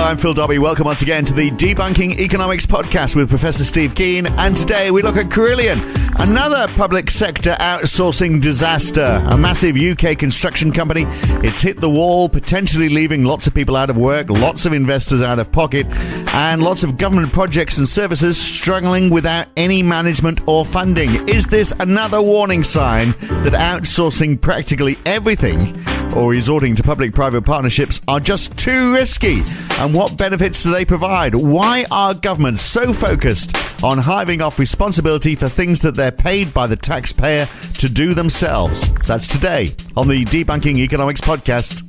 I'm Phil Dobbie. Welcome once again to the Debunking Economics podcast with Professor Steve Keen. And today we look at Carillion, another public sector outsourcing disaster. A massive UK construction company. It's hit the wall, potentially leaving lots of people out of work, lots of investors out of pocket, and lots of government projects and services struggling without any management or funding. Is this another warning sign that outsourcing practically everything or resorting to public-private partnerships are just too risky? And what benefits do they provide? Why are governments so focused on hiving off responsibility for things that they're paid by the taxpayer to do themselves? That's today on the Debunking Economics podcast.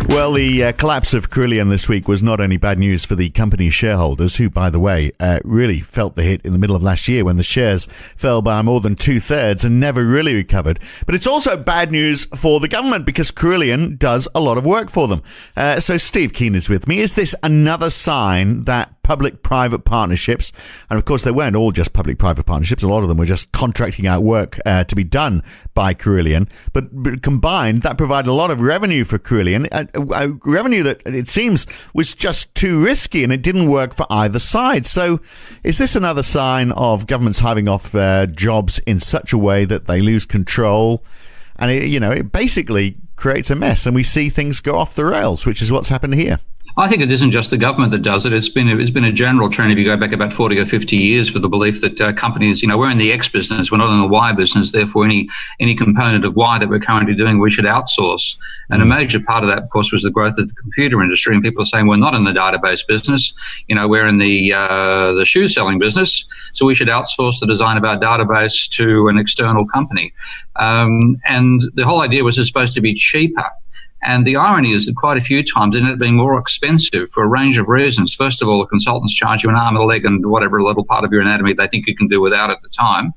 Well, the collapse of Carillion this week was not only bad news for the company's shareholders, who, by the way, really felt the hit in the middle of last year when the shares fell by more than 2/3 and never really recovered. But it's also bad news for the government because Carillion does a lot of work for them. So Steve Keen is with me. Is this another sign that public-private partnerships, and of course they weren't all just public-private partnerships, a lot of them were just contracting out work to be done by Carillion, but combined that provided a lot of revenue for Carillion, revenue that it seems was just too risky and it didn't work for either side. So is this another sign of governments hiving off jobs in such a way that they lose control, and it basically creates a mess and we see things go off the rails, which is what's happened here? I think it isn't just the government that does it. It's been a general trend, if you go back about 40 or 50 years, for the belief that companies, we're in the X business, we're not in the Y business. Therefore, any component of Y that we're currently doing, we should outsource. And a major part of that, of course, was the growth of the computer industry. And people are saying we're not in the database business. We're in the shoe selling business. So we should outsource the design of our database to an external company. And the whole idea was it's supposed to be cheaper. And the irony is that quite a few times it ended up being more expensive for a range of reasons. First of all, the consultants charge you an arm and a leg and whatever little part of your anatomy they think you can do without at the time,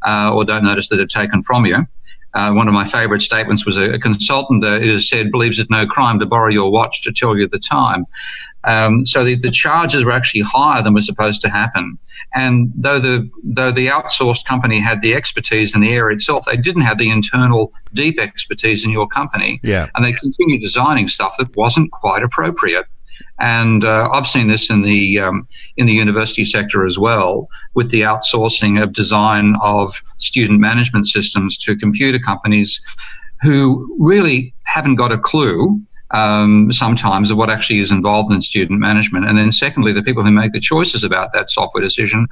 or don't notice that they've taken from you. One of my favourite statements was a consultant it is said believes it's no crime to borrow your watch to tell you the time. So the charges were actually higher than was supposed to happen. And though the outsourced company had the expertise in the area itself, they didn't have the internal deep expertise in your company. Yeah. And they continued designing stuff that wasn't quite appropriate. And I've seen this in the university sector as well, with the outsourcing of design of student management systems to computer companies who really haven't got a clue sometimes of what actually is involved in student management. And then secondly, the people who make the choices about that software decision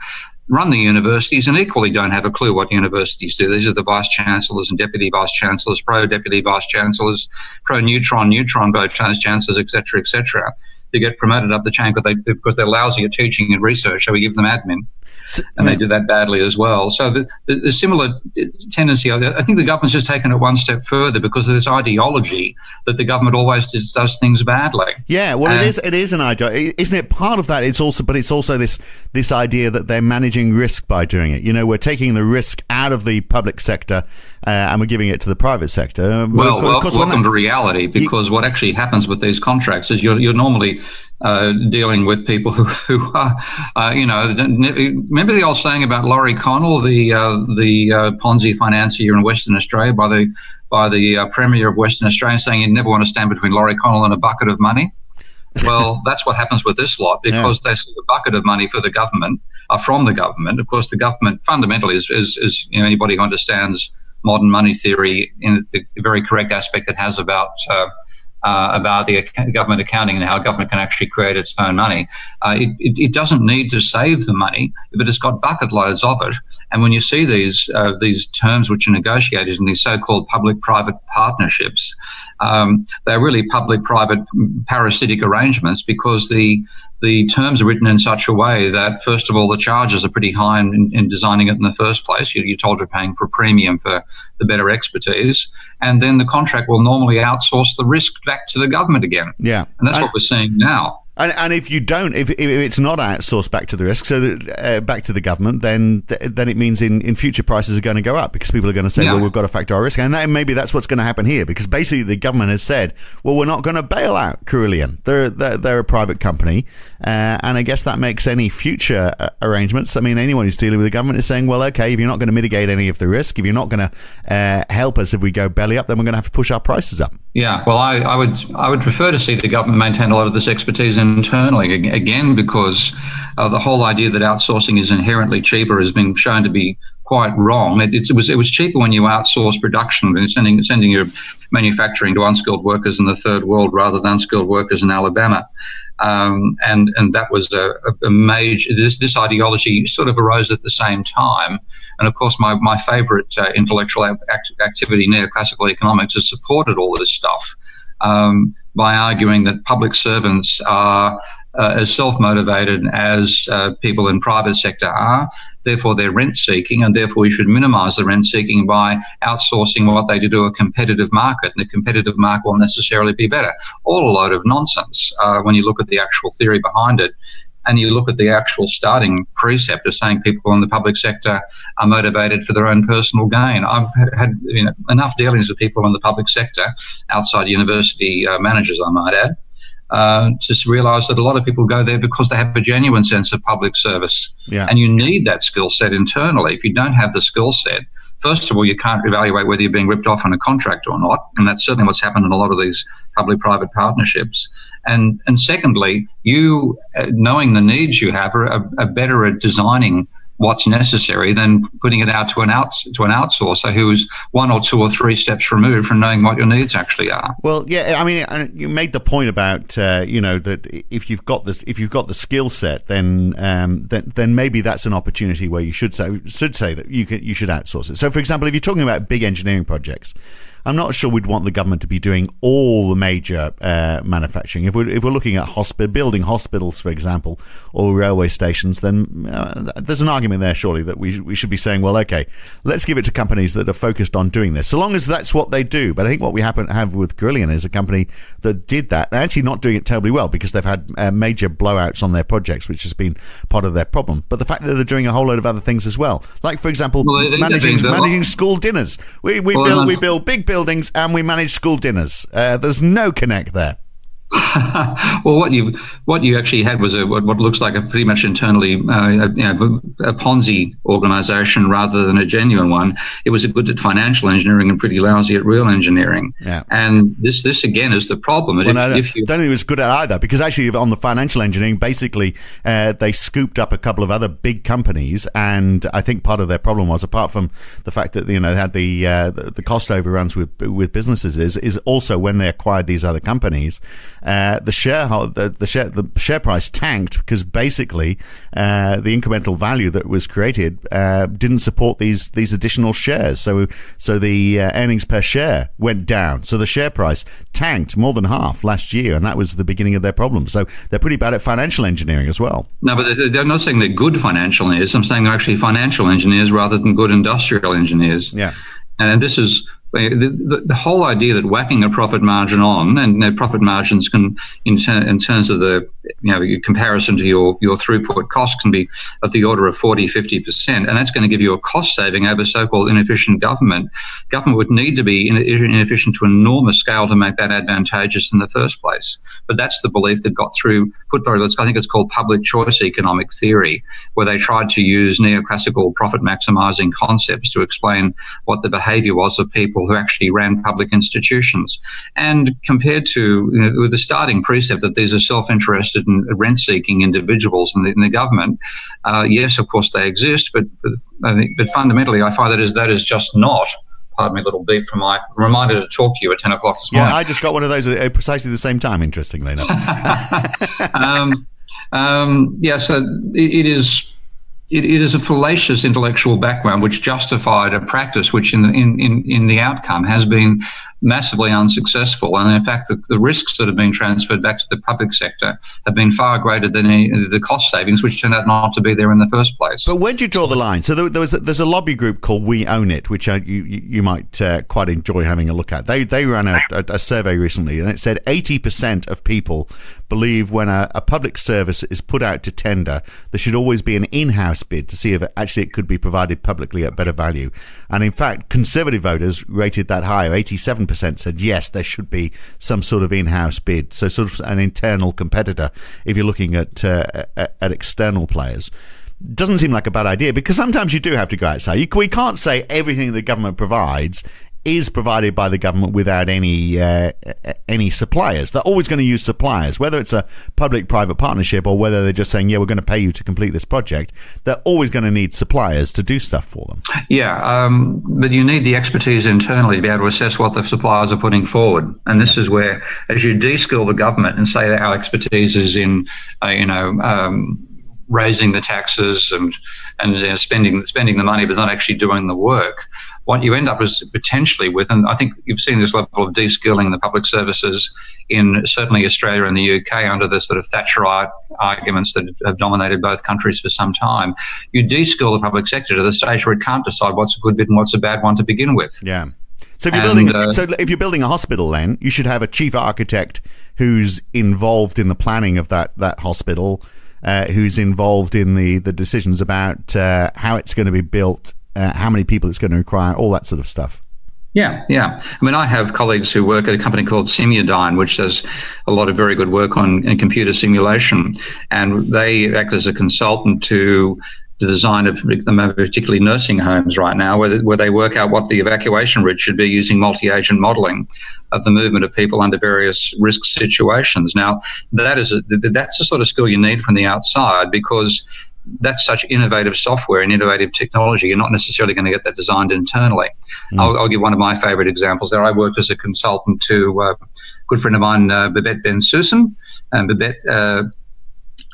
run the universities and equally don't have a clue what universities do. These are the vice chancellors and deputy vice chancellors, pro-deputy vice chancellors, pro-neutron, vice chancellors, etc., etc. They get promoted up the chain because they're lousy at teaching and research, so we give them admin. And they do that badly as well. So the similar tendency, I think the government's just taken it one step further because of this ideology that the government always does things badly. Yeah, well, it is an idea, isn't it? Part of that, it's also this idea that they're managing risk by doing it. We're taking the risk out of the public sector and we're giving it to the private sector. Welcome to reality, because what actually happens with these contracts is you're normally dealing with people who are, remember the old saying about Laurie Connell, the Ponzi financier in Western Australia, by the Premier of Western Australia, saying you'd never want to stand between Laurie Connell and a bucket of money? Well, that's what happens with this lot, because they see a bucket of money for the government, from the government. Of course, the government fundamentally is anybody who understands modern money theory in the very correct aspect it has about the government accounting and how government can actually create its own money. It doesn't need to save the money, but it's got bucket loads of it. And when you see these terms which are negotiated in these so-called public-private partnerships, they're really public-private parasitic arrangements, because the terms are written in such a way that, first of all, the charges are pretty high in designing it in the first place. You're told you're paying for a premium for the better expertise. And then the contract will normally outsource the risk back to the government again. Yeah. And that's what we're seeing now. And if you don't, if it's not outsourced back to the risk, so that, back to the government, then it means in future prices are going to go up, because people are going to say, well, we've got to factor our risk, and maybe that's what's going to happen here, because basically the government has said, well, we're not going to bail out Carillion. They're a private company, and I guess that makes any future arrangements. I mean, anyone who's dealing with the government is saying, well, okay, if you're not going to mitigate any of the risk, if you're not going to help us if we go belly up, then we're going to have to push our prices up. Yeah, well, I would prefer to see the government maintain a lot of this expertise internally, again, because the whole idea that outsourcing is inherently cheaper has been shown to be quite wrong. It was cheaper when you outsource production and sending your manufacturing to unskilled workers in the third world rather than unskilled workers in Alabama. And that was a major. This ideology sort of arose at the same time. And of course, my favourite intellectual activity, neoclassical economics, has supported all this stuff by arguing that public servants are as self-motivated as people in private sector are. Therefore, they're rent-seeking, and therefore we should minimise the rent-seeking by outsourcing what they do to a competitive market. And the competitive market will necessarily be better. All a load of nonsense when you look at the actual theory behind it. And you look at the actual starting precept of saying people in the public sector are motivated for their own personal gain. I've had enough dealings with people in the public sector, outside university managers, I might add, to realise that a lot of people go there because they have a genuine sense of public service. Yeah. And you need that skill set internally. If you don't have the skill set, first of all, you can't evaluate whether you're being ripped off on a contract or not. And that's certainly what's happened in a lot of these public-private partnerships. And secondly, you, knowing the needs you have, are better at designing what's necessary than putting it out to an outsourcer who's one or two or three steps removed from knowing what your needs actually are. Well, yeah, I mean, you made the point about that if you've got the skill set, then maybe that's an opportunity where you should say that you should outsource it. So, for example, if you're talking about big engineering projects, I'm not sure we'd want the government to be doing all the major manufacturing. If we're looking at building hospitals, for example, or railway stations, then there's an argument there, surely, that we should be saying, well, okay, let's give it to companies that are focused on doing this, so long as that's what they do. But I think what we have with Carillion is a company that did that, and actually not doing it terribly well, because they've had major blowouts on their projects, which has been part of their problem. But the fact that they're doing a whole load of other things as well, like, for example, managing school dinners. We build big buildings and we manage school dinners. There's no connect there. Well, what you actually had was what looks like a pretty much internally a Ponzi organisation rather than a genuine one. It was good at financial engineering and pretty lousy at real engineering. Yeah. And this again is the problem. Well, I don't think it was good at either, because actually on the financial engineering, basically they scooped up a couple of other big companies, and I think part of their problem was, apart from the fact that they had the cost overruns with businesses, is also when they acquired these other companies. The share price tanked, because basically the incremental value that was created didn't support these additional shares. So the earnings per share went down. So the share price tanked more than half last year, and that was the beginning of their problem. So they're pretty bad at financial engineering as well. No, but they're not saying they're good financial engineers. I'm saying they're actually financial engineers rather than good industrial engineers. Yeah. And this is the whole idea that whacking a profit margin on, and profit margins can, in terms of the comparison to your throughput cost, can be of the order of 40-50%, and that's going to give you a cost saving over so-called inefficient government. Government would need to be inefficient to an enormous scale to make that advantageous in the first place. But that's the belief that got I think it's called public choice economic theory, where they tried to use neoclassical profit maximising concepts to explain what the behaviour was of people who actually ran public institutions. And compared to with the starting precept that these are self-interested and rent-seeking individuals in the government, yes, of course they exist, but fundamentally I find that is just not. Pardon me, a little beep from my reminder to talk to you at 10 o'clock this morning. Yeah, I just got one of those at precisely the same time, interestingly enough. So it is a fallacious intellectual background which justified a practice which in the outcome has been massively unsuccessful. And in fact, the risks that have been transferred back to the public sector have been far greater than the cost savings, which turned out not to be there in the first place. But where do you draw the line? So there's a lobby group called We Own It, which you might quite enjoy having a look at. They ran a survey recently, and it said 80% of people believe when a public service is put out to tender, there should always be an in-house bid to see if it could be provided publicly at better value. And in fact, Conservative voters rated that higher. 87% said yes, there should be some sort of in-house bid, so sort of an internal competitor if you're looking at external players. Doesn't seem like a bad idea, because sometimes you do have to go outside. We can't say everything the government provides is provided by the government without any suppliers. They're always going to use suppliers, whether it's a public-private partnership or whether they're just saying, yeah, we're going to pay you to complete this project. They're always going to need suppliers to do stuff for them. Yeah, but you need the expertise internally to be able to assess what the suppliers are putting forward. And this is where, as you de-skill the government and say that our expertise is in, raising the taxes and spending the money, but not actually doing the work, what you end up is potentially with, and I think you've seen this level of de-skilling the public services in certainly Australia and the UK under the sort of Thatcherite arguments that have dominated both countries for some time. You de-skill the public sector to the stage where it can't decide what's a good bit and what's a bad one to begin with. Yeah. So if you're building a hospital, then you should have a chief architect who's involved in the planning of that hospital, who's involved in the decisions about how it's going to be built, how many people it's going to require, all that sort of stuff. Yeah. I mean, I have colleagues who work at a company called Simudyne, which does a lot of very good work on computer simulation, and they act as a consultant to the design of particularly nursing homes right now, where they work out what the evacuation route should be using multi-agent modelling of the movement of people under various risk situations. Now, that's the sort of skill you need from the outside, because that's such innovative software and innovative technology. You're not necessarily going to get that designed internally. I'll give one of my favourite examples there. I worked as a consultant to a good friend of mine, Babette Ben-Susan, and Babette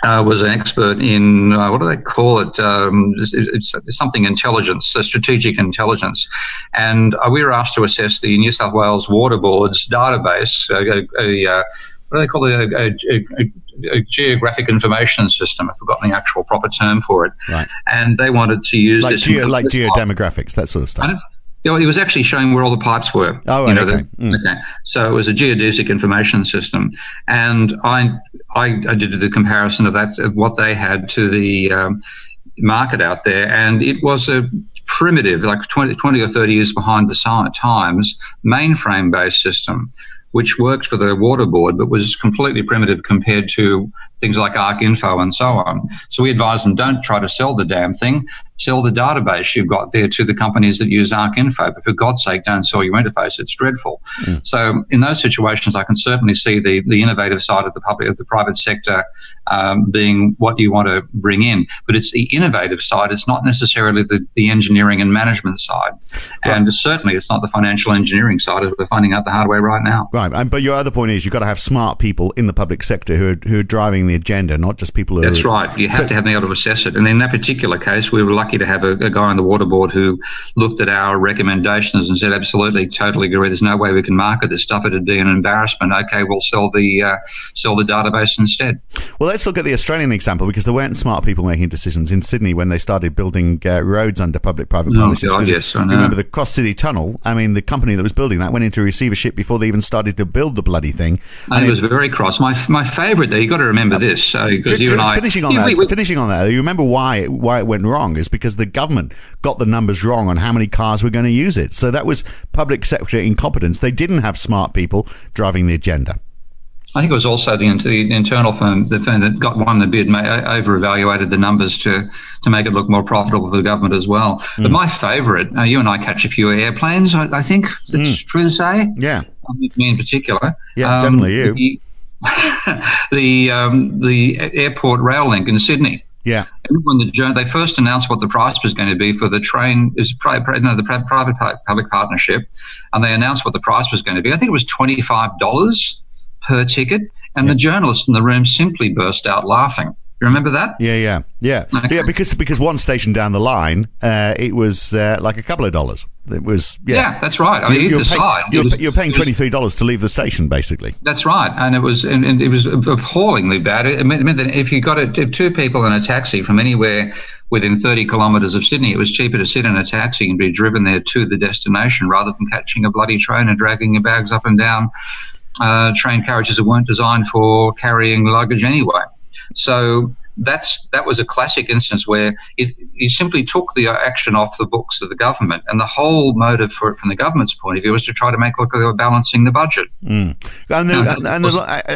was an expert in, what do they call it? It's something intelligence, strategic intelligence. And we were asked to assess the New South Wales Water Board's database, what do they call it? A geographic information system. I've forgotten the actual proper term for it. Right. And they wanted to use like geodemographics, that sort of stuff. It was actually showing where all the pipes were. Oh, right, okay. Okay. So it was a geodesic information system, and I did the comparison of that, of what they had to the market out there, and it was a primitive, like 20 or 30 years behind the times, mainframe-based system, which worked for the water board, but was completely primitive compared to things like ArcInfo and so on. So we advised them, don't try to sell the damn thing. Sell the database you've got there to the companies that use ArcInfo. But for God's sake, don't sell your interface. It's dreadful. So in those situations, I can certainly see the innovative side of the private sector being what you want to bring in. But it's the innovative side. It's not necessarily the engineering and management side. Right. And certainly it's not the financial engineering side, as we're finding out the hard way right now. Right. But your other point is you've got to have smart people in the public sector who are driving the agenda, not just people who That's right. You have to have been able to assess it. And in that particular case, we were lucky to have a guy on the water board who looked at our recommendations and said, absolutely, totally agree. There's no way we can market this stuff. It'd be an embarrassment. Okay, we'll sell the database instead. Well, let's look at the Australian example, because there weren't smart people making decisions in Sydney when they started building roads under public-private partnerships. God, yes, I know. Remember the Cross City Tunnel? I mean, the company that was building that went into receivership before they even started to build the bloody thing. And it was very cross. My favourite there, you've got to remember this, because you and I... Finishing on that, you remember why it went wrong is because the government got the numbers wrong on how many cars were going to use it. So that was public sector incompetence. They didn't have smart people driving the agenda. I think it was also the internal firm, the firm that won the bid, over-evaluated the numbers to make it look more profitable for the government as well. But my favourite, you and I catch a few airplanes, I think that's true to say. Yeah. Me in particular. Yeah, definitely you. The airport rail link in Sydney. Yeah. When they first announced what the price was going to be for the train, the private-public partnership, and they announced what the price was going to be. I think it was $25 per ticket, and the journalists in the room simply burst out laughing. You remember that? Yeah. Okay. Yeah, because one station down the line, it was like a couple of dollars. It was yeah, that's right. I mean, you're paying $23 to leave the station, basically. That's right, and it was appallingly bad. It meant that if two people in a taxi from anywhere within 30 kilometres of Sydney, it was cheaper to sit in a taxi and be driven there to the destination rather than catching a bloody train and dragging your bags up and down train carriages that weren't designed for carrying luggage anyway. So that was a classic instance where you simply took the action off the books of the government, and the whole motive for it from the government's point of view was to try to make look like they were balancing the budget.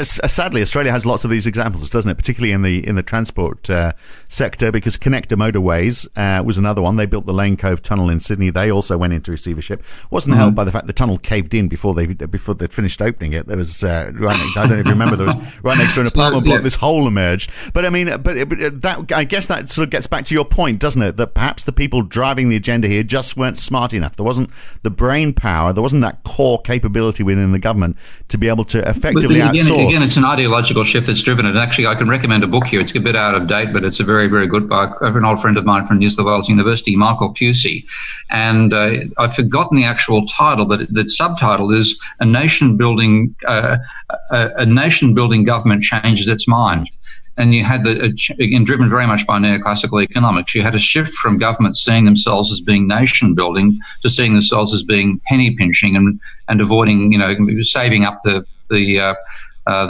Sadly, Australia has lots of these examples, doesn't it? Particularly in the transport sector, because Connector Motorways was another one. They built the Lane Cove Tunnel in Sydney. They also went into receivership. Wasn't helped by the fact the tunnel caved in before they finished opening it. There was I don't even remember, there was right next to an apartment block, this hole emerged. But I mean, that, I guess that sort of gets back to your point, doesn't it? That perhaps the people driving the agenda here just weren't smart enough. There wasn't the brain power. There wasn't that core capability within the government to be able to effectively outsource. Again, it's an ideological shift that's driven it. Actually, I can recommend a book here. It's a bit out of date, but it's a very, very good book. An old friend of mine from New South Wales University, Michael Pusey, and I've forgotten the actual title, but the subtitle is "A Nation Building Government Changes Its Mind." And you had again, driven very much by neoclassical economics, you had a shift from governments seeing themselves as being nation building to seeing themselves as being penny pinching and avoiding, saving up the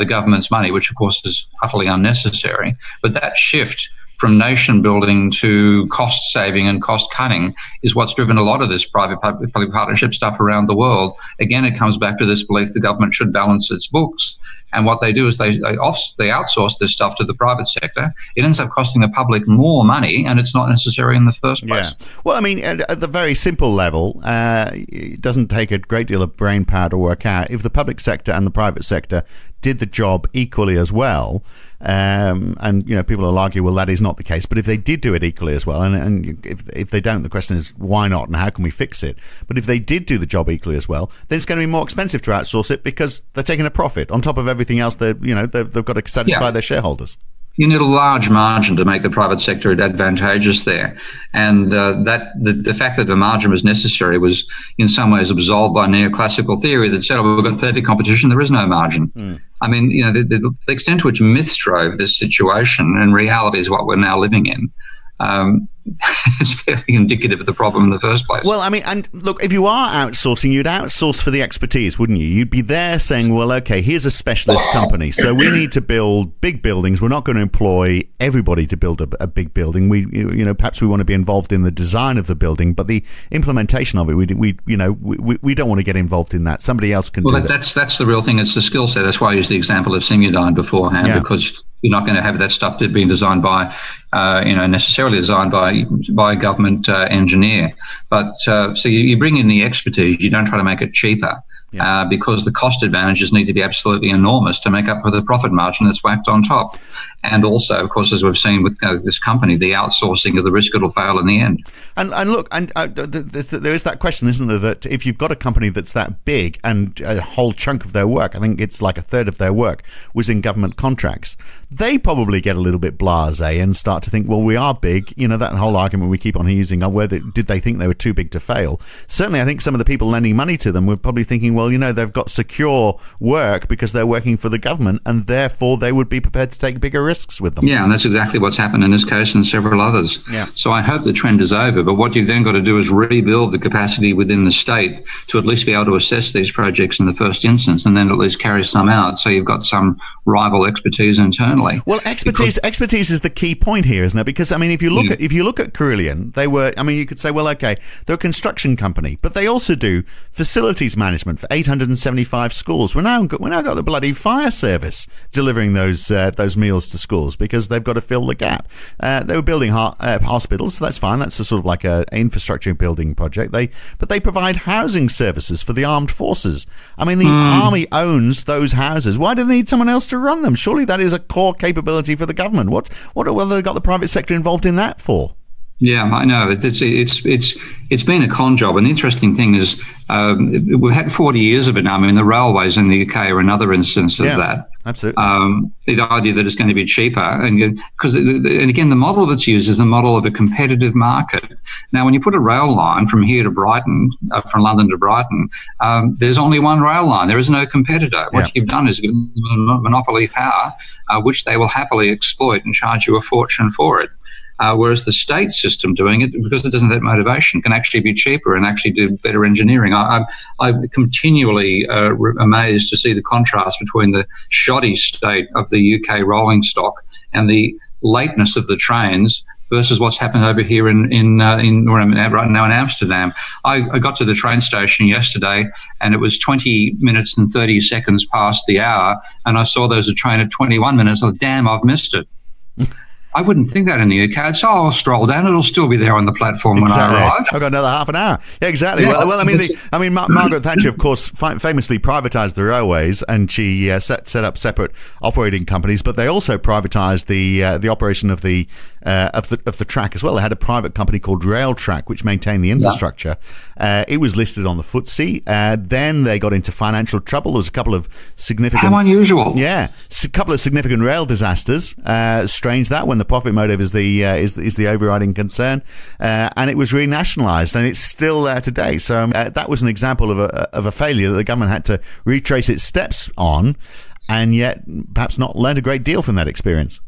government's money, which of course is utterly unnecessary. But that shift from nation building to cost saving and cost cutting is what's driven a lot of this private-public partnership stuff around the world. Again, it comes back to this belief the government should balance its books. And what they do is they outsource this stuff to the private sector. It ends up costing the public more money, and it's not necessary in the first place. Yeah. Well, I mean, at the very simple level, it doesn't take a great deal of brain power to work out. If the public sector and the private sector did the job equally as well, and people will argue, well, that is not the case. But if they did do it equally as well, and if they don't, the question is why not, and how can we fix it? But if they did do the job equally as well, then it's going to be more expensive to outsource it because they're taking a profit on top of everything else. They've got to satisfy their shareholders. You need a large margin to make the private sector advantageous there. And the fact that the margin was necessary was in some ways absolved by neoclassical theory that said, we've got perfect competition, there is no margin. I mean, the extent to which myth drove this situation and reality is what we're now living in. It's fairly indicative of the problem in the first place. Well, I mean, and look, if you are outsourcing, you'd outsource for the expertise, wouldn't you? You'd be there saying, well, okay, here's a specialist company, so we need to build big buildings. We're not going to employ everybody to build a big building. Perhaps we want to be involved in the design of the building, but the implementation of it, we don't want to get involved in that. Somebody else can do that. Well, that's the real thing. It's the skill set. That's why I used the example of Simudyne beforehand, because you're not going to have that stuff being designed by, necessarily designed by a government engineer. But so you bring in the expertise. You don't try to make it cheaper. Because the cost advantages need to be absolutely enormous to make up for the profit margin that's whacked on top. And also, of course, as we've seen with this company, the outsourcing of the risk it'll fail in the end. And look, there is that question, isn't there, that if you've got a company that's that big and a whole chunk of their work, I think it's like a third of their work, was in government contracts, they probably get a little bit blasé and start to think, well, we are big. That whole argument we keep on using, did they think they were too big to fail? Certainly, I think some of the people lending money to them were probably thinking, well, they've got secure work because they're working for the government, and therefore they would be prepared to take bigger risks with them. Yeah, and that's exactly what's happened in this case and several others. Yeah. So I hope the trend is over, but what you've then got to do is rebuild the capacity within the state to at least be able to assess these projects in the first instance, and then at least carry some out so you've got some rival expertise internally. Well, expertise is the key point here, isn't it? Because I mean, if you look at Carillion, they were. I mean, you could say, well, okay, they're a construction company, but they also do facilities management for 875 schools. We're now got the bloody fire service delivering those meals to schools because they've got to fill the gap. They were building hospitals, so that's fine. That's a sort of like an infrastructure building project. But they provide housing services for the armed forces. I mean, the army owns those houses. Why do they need someone else to run them? Surely that is a core capability for the government. What have they got the private sector involved in that for? Yeah, I know. It's been a con job, and the interesting thing is we've had 40 years of it now. I mean, the railways in the UK are another instance of that. Absolutely. The idea that it's going to be cheaper, and again, the model that's used is the model of a competitive market. Now, when you put a rail line from here to Brighton, from London to Brighton, there's only one rail line. There is no competitor. What you've done is given them monopoly power, which they will happily exploit and charge you a fortune for it. Whereas the state system doing it, because it doesn't have that motivation, can actually be cheaper and actually do better engineering. I'm continually amazed to see the contrast between the shoddy state of the UK rolling stock and the lateness of the trains versus what's happened over here in where I'm at right now in Amsterdam. I got to the train station yesterday, and it was 20 minutes and 30 seconds past the hour, and I saw there was a train at 21 minutes. I thought, damn, I've missed it. I wouldn't think that in the UK. So I'll stroll down. It'll still be there on the platform when I arrive. I've got another half an hour. Yeah, exactly. Yeah, well, Margaret Thatcher, of course, famously privatised the railways, and she set up separate operating companies. But they also privatised the operation of the track as well. They had a private company called Railtrack, which maintained the infrastructure. Yeah. It was listed on the FTSE. Then they got into financial trouble. There was a couple of significant. How unusual! Yeah, a couple of significant rail disasters. Strange that when the profit motive is the overriding concern, and it was renationalised, and it's still there today. So that was an example of a failure that the government had to retrace its steps on, and yet perhaps not learned a great deal from that experience.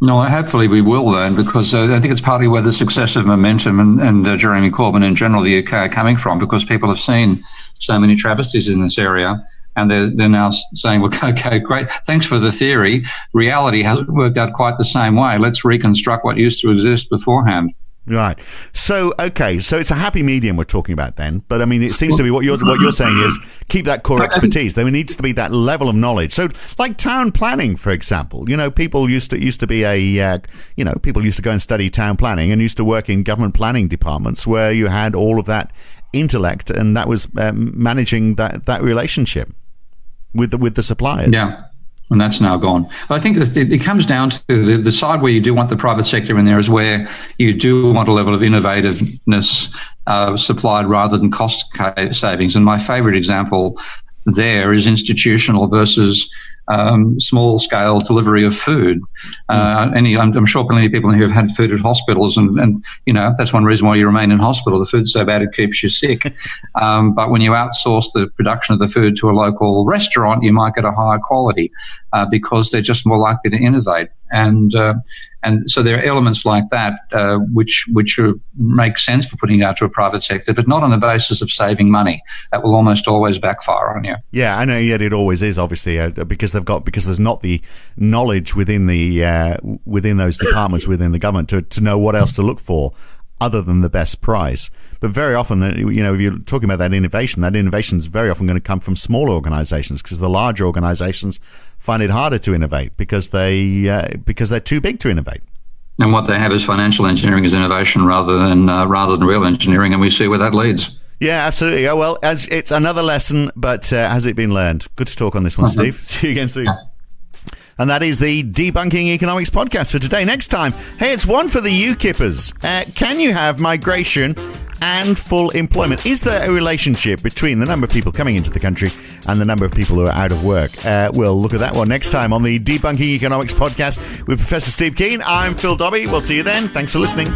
No, hopefully we will learn, because I think it's partly where the successive momentum and Jeremy Corbyn in general, the UK, are coming from, because people have seen so many travesties in this area. And they're now saying, well, okay, great, thanks for the theory. Reality hasn't worked out quite the same way. Let's reconstruct what used to exist beforehand. Right. So, okay, so it's a happy medium we're talking about then. But, I mean, it seems to be what you're saying is keep that core expertise. There needs to be that level of knowledge. So, like town planning, for example, people used to be people used to go and study town planning and used to work in government planning departments where you had all of that intellect, and that was managing that relationship with the suppliers. Yeah, and that's now gone. But I think it comes down to the side where you do want the private sector in there is where you do want a level of innovativeness supplied rather than cost savings. And my favourite example there is institutional versus small-scale delivery of food. I'm sure plenty of people here have had food at hospitals, and that's one reason why you remain in hospital. The food's so bad it keeps you sick. But when you outsource the production of the food to a local restaurant, you might get a higher quality because they're just more likely to innovate. And so there are elements like that which make sense for putting it out to a private sector, but not on the basis of saving money. That will almost always backfire on you. Yeah, I know. Yet it always is, obviously, because there's not the knowledge within those departments within the government to know what else to look for other than the best price. But very often, if you're talking about that innovation is very often going to come from smaller organisations, because the larger organisations find it harder to innovate because they're too big to innovate. And what they have is financial engineering as innovation rather than real engineering, and we see where that leads. Yeah, absolutely. Oh, well, it's another lesson, but has it been learned? Good to talk on this one, Steve. See you again soon. And that is the Debunking Economics podcast for today. Next time, hey, it's one for the UKippers. Can you have migration and full employment? Is there a relationship between the number of people coming into the country and the number of people who are out of work? We'll look at that one next time on the Debunking Economics podcast with Professor Steve Keen. I'm Phil Dobbie. We'll see you then. Thanks for listening.